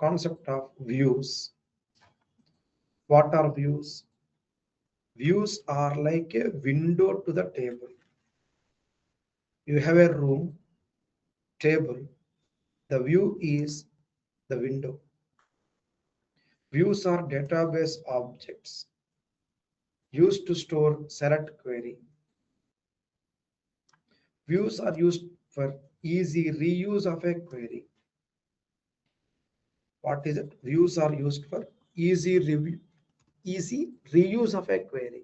concept of views. What are views? Views are like a window to the table. You have a room, table. The view is the window. Views are database objects used to store select query. Views are used for easy reuse of a query. What is it? Views are used for easy reuse of a query.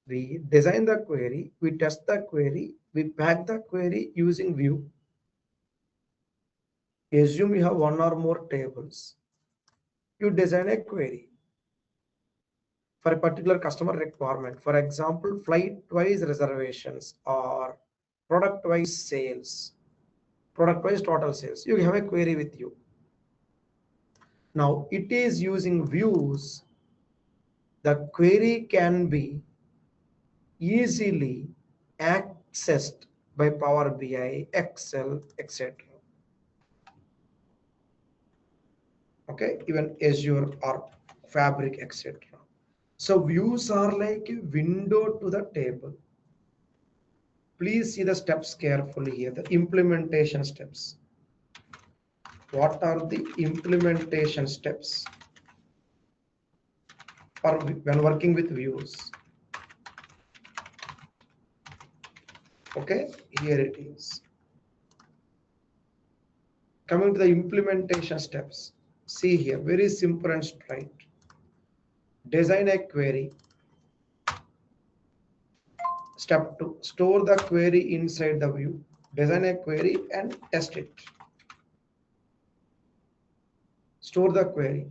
We design the query, we test the query, we pack the query using view. Assume you have one or more tables. You design a query for a particular customer requirement. For example, flight-wise reservations or product-wise sales, product-wise total sales. You have a query with you. Now it is using views. The query can be easily accessed by Power BI, Excel, etc. Okay, even Azure or Fabric, etc. So views are like a window to the table. Please see the steps carefully here, the implementation steps. What are the implementation steps for when working with views? Okay, here it is. Coming to the implementation steps. See here, very simple and straight. Design a query. Step 2, store the query inside the view. Design a query and test it. Store the query.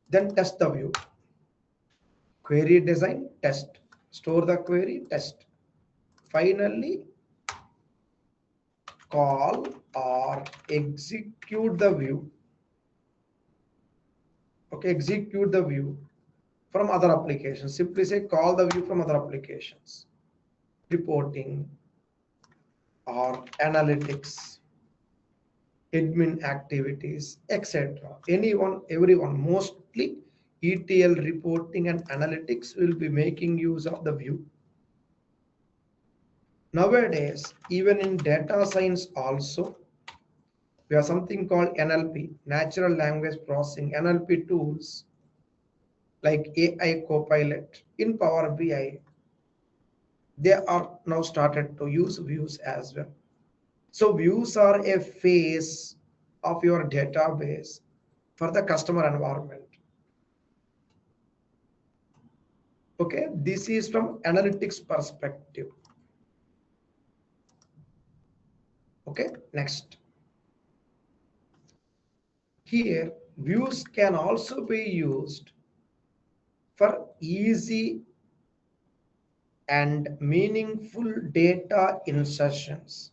Then test the view. Query design, test. Store the query, test. Finally, call or execute the view. Okay, execute the view from other applications. Simply say call the view from other applications. Reporting or analytics, admin activities, etc. Anyone, everyone, mostly ETL reporting and analytics will be making use of the view. Nowadays, even in data science also, we have something called NLP, natural language processing, NLP tools like AI Copilot in Power BI. They are now started to use views as well. So views are a phase of your database for the customer environment. Okay, this is from analytics perspective. Okay, next. Here, views can also be used for easy and meaningful data insertions.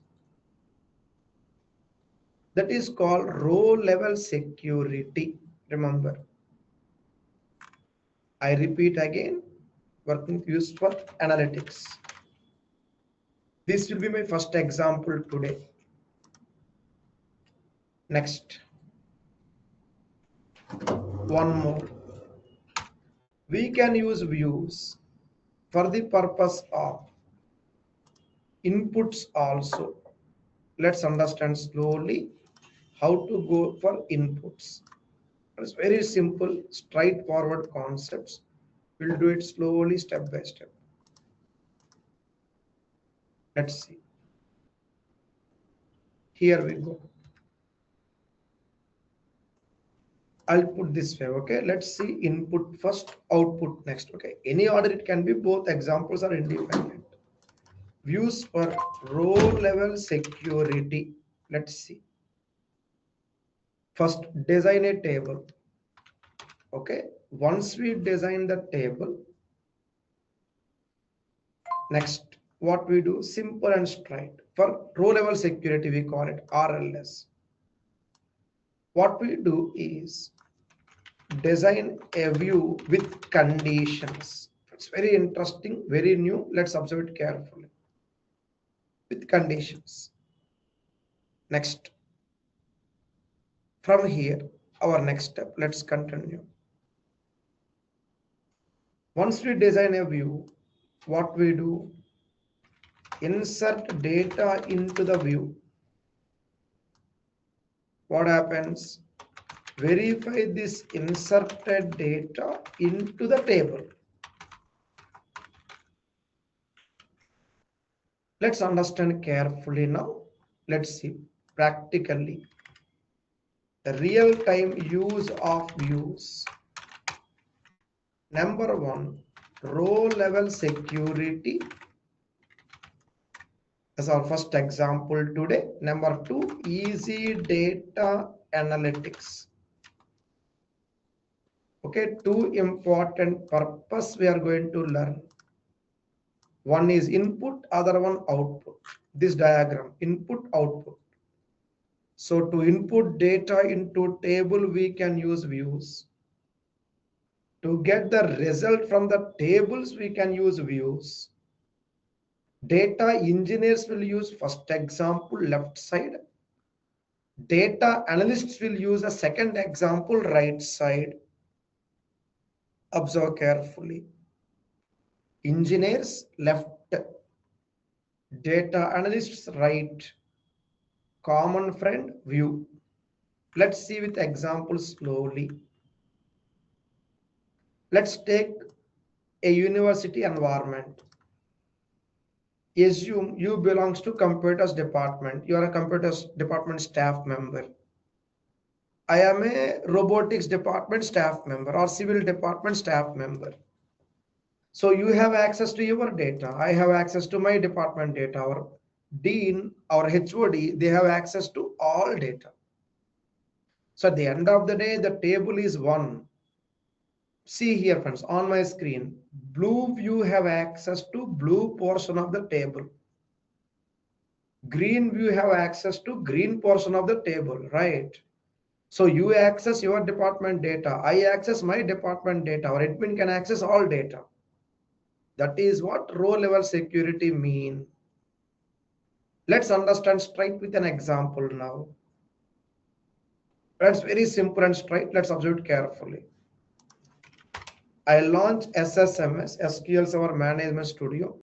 That is called row level security. Remember, I repeat again, working used for analytics. This will be my first example today. Next, one more. We can use views for the purpose of inputs also. Let's understand slowly how to go for inputs. It's very simple, straightforward concepts. We'll do it slowly, step by step. Let's see. Here we go. I'll put this way, okay? Let's see input first, output next, okay? Any order it can be, both examples are independent. Views for row level security. Let's see. First, design a table. Okay, once we design the table, next, what we do, simple and straight. For row level security, we call it RLS. What we do is design a view with conditions. It's very interesting, very new. Let's observe it carefully. With conditions. Next, From here, our next step, let's continue. Once we design a view, what we do? Insert data into the view. What happens? Verify this inserted data into the table. Let's understand carefully now. Let's see practically the real-time use of views. Number one, row level security. That's our first example today. Number two, easy data analytics. Okay, two important purpose we are going to learn. One is input, other one output. This diagram, input, output. So to input data into table, we can use views. To get the result from the tables, we can use views. Data engineers will use first example, left side. Data analysts will use a second example, right side. Observe carefully. Engineers left, data analysts right. Common friend view. Let's see with examples slowly. Let's take a university environment. Assume you belongs to computers department. You are a computers department staff member. I am a robotics department staff member or civil department staff member. So you have access to your data. I have access to my department data. Our dean, our HOD, they have access to all data. So at the end of the day, the table is one. See here, friends, on my screen, blue view have access to blue portion of the table. Green view have access to green portion of the table, right? So you access your department data. I access my department data. Our admin can access all data. That is what row level security mean. Let's understand straight with an example now. That's very simple and straight. Let's observe it carefully. I launched SSMS, SQL Server Management Studio.